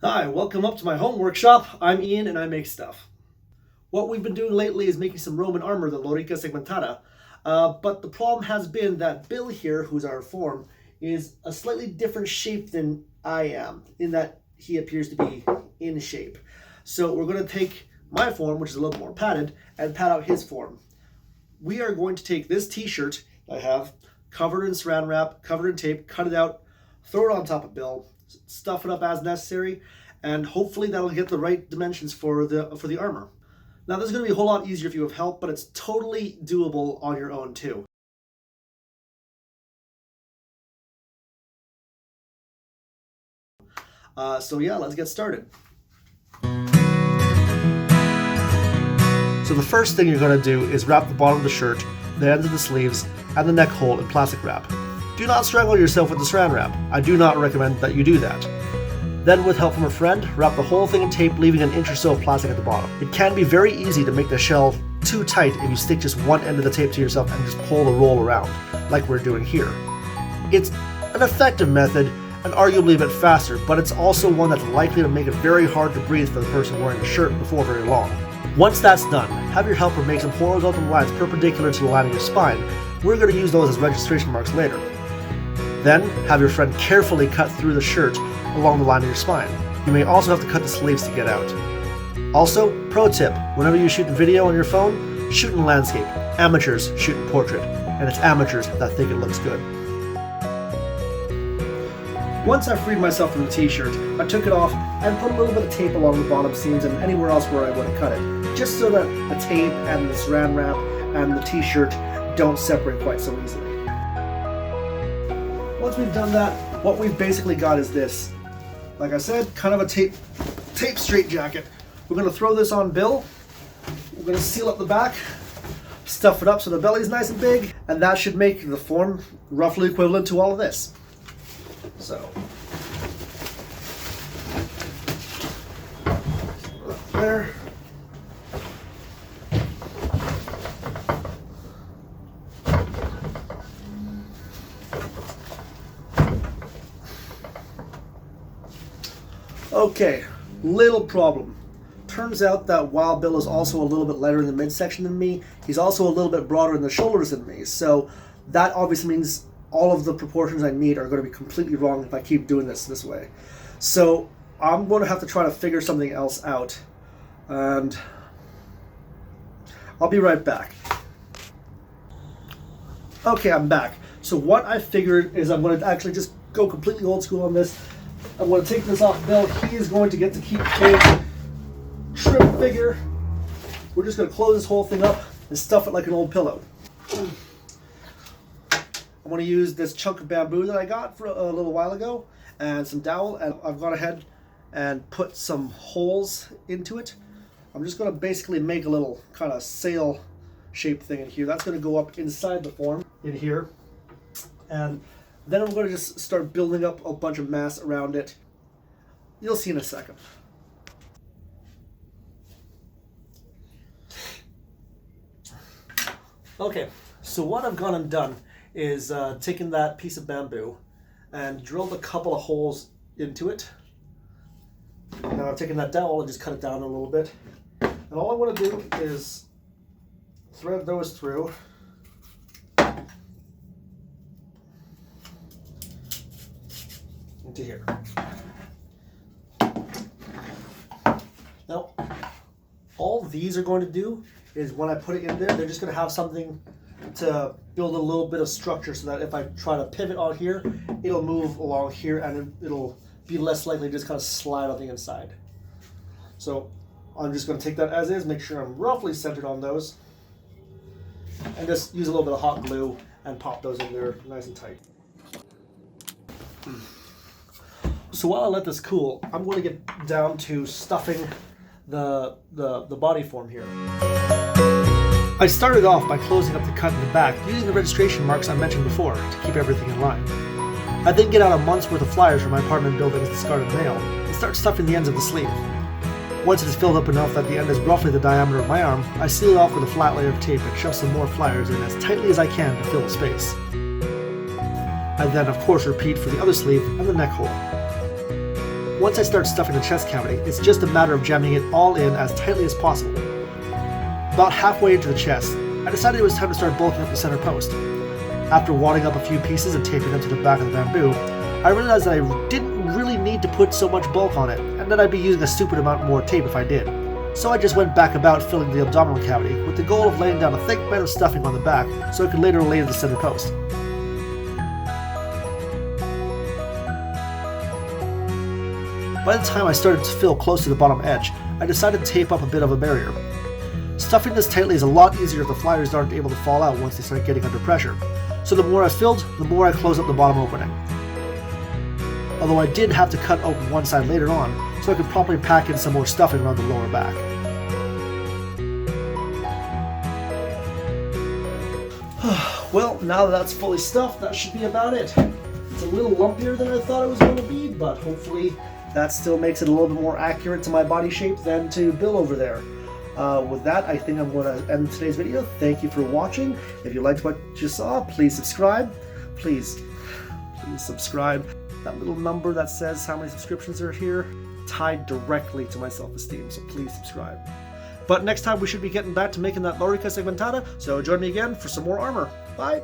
Hi, welcome up to my home workshop. I'm Ian and I make stuff. What we've been doing lately is making some Roman armor, the Lorica Segmentata. But the problem has been that Bill here, who's our form, is a slightly different shape than I am, in that he appears to be in shape. So we're going to take my form, which is a little more padded, and pad out his form. We are going to take this t-shirt I have, covered in saran wrap, covered in tape, cut it out, throw it on top of Bill, stuff it up as necessary, and hopefully that'll get the right dimensions for the armor. Now this is going to be a whole lot easier if you have help, but it's totally doable on your own too. So yeah, let's get started. So the first thing you're going to do is wrap the bottom of the shirt, the ends of the sleeves, and the neck hole in plastic wrap. Do not strangle yourself with the saran wrap. I do not recommend that you do that. Then, with help from a friend, wrap the whole thing in tape, leaving an inch or so of plastic at the bottom. It can be very easy to make the shell too tight if you stick just one end of the tape to yourself and just pull the roll around, like we're doing here. It's an effective method and arguably a bit faster, but it's also one that's likely to make it very hard to breathe for the person wearing the shirt before very long. Once that's done, have your helper make some horizontal lines perpendicular to the line of your spine. We're going to use those as registration marks later. Then, have your friend carefully cut through the shirt along the line of your spine. You may also have to cut the sleeves to get out. Also, pro tip, whenever you shoot a video on your phone, shoot in landscape. Amateurs shoot in portrait, and it's amateurs that think it looks good. Once I freed myself from the t-shirt, I took it off and put a little bit of tape along the bottom seams and anywhere else where I would have cut it, just so that the tape and the saran wrap and the t-shirt don't separate quite so easily. Once we've done that, what we've basically got is this. Like I said, kind of a tape straight jacket. We're going to throw this on Bill. We're going to seal up the back, stuff it up so the belly's nice and big, and that should make the form roughly equivalent to all of this. So, there. Okay, little problem. Turns out that while Bill is also a little bit lighter in the midsection than me, he's also a little bit broader in the shoulders than me. So that obviously means all of the proportions I need are going to be completely wrong if I keep doing this way. So I'm going to have to try to figure something else out. And I'll be right back. Okay, I'm back. So what I figured is I'm going to actually just go completely old school on this. I'm going to take this off Bill. He is going to get to keep his trim figure. We're just going to close this whole thing up and stuff it like an old pillow. I'm going to use this chunk of bamboo that I got for a little while ago and some dowel, and I've gone ahead and put some holes into it. I'm just going to basically make a little kind of sail shaped thing in here. That's going to go up inside the form in here. And then I'm going to just start building up a bunch of mass around it. You'll see in a second. Okay, so what I've gone and done is taken that piece of bamboo and drilled a couple of holes into it. Now I've taken that dowel and just cut it down a little bit. And all I want to do is thread those through. Into here. Now, all these are going to do is when I put it in there, they're just going to have something to build a little bit of structure so that if I try to pivot on here, it'll move along here and it'll be less likely to just kind of slide on the inside. So I'm just going to take that as is, make sure I'm roughly centered on those, and just use a little bit of hot glue and pop those in there nice and tight. So while I let this cool, I'm going to get down to stuffing the body form here. I started off by closing up the cut in the back using the registration marks I mentioned before to keep everything in line. I then get out a month's worth of flyers from my apartment building's discarded mail and start stuffing the ends of the sleeve. Once it is filled up enough that the end is roughly the diameter of my arm, I seal it off with a flat layer of tape and shove some more flyers in as tightly as I can to fill the space. I then of course repeat for the other sleeve and the neck hole. Once I start stuffing the chest cavity, it's just a matter of jamming it all in as tightly as possible. About halfway into the chest, I decided it was time to start bulking up the center post. After wadding up a few pieces and taping them to the back of the bamboo, I realized that I didn't really need to put so much bulk on it, and that I'd be using a stupid amount more tape if I did. So I just went back about filling the abdominal cavity with the goal of laying down a thick bed of stuffing on the back so I could later lay the center post. By the time I started to fill close to the bottom edge, I decided to tape up a bit of a barrier. Stuffing this tightly is a lot easier if the flyers aren't able to fall out once they start getting under pressure, so the more I filled, the more I closed up the bottom opening. Although I did have to cut open one side later on, so I could properly pack in some more stuffing around the lower back. Well, now that that's fully stuffed, that should be about it. It's a little lumpier than I thought it was going to be, but hopefully that still makes it a little bit more accurate to my body shape than to Bill over there. With that, I think I'm going to end today's video. Thank you for watching. If you liked what you saw, please subscribe. Please subscribe. That little number that says how many subscriptions are here, tied directly to my self-esteem, so please subscribe. But next time we should be getting back to making that Lorica segmentata, so join me again for some more armor. Bye!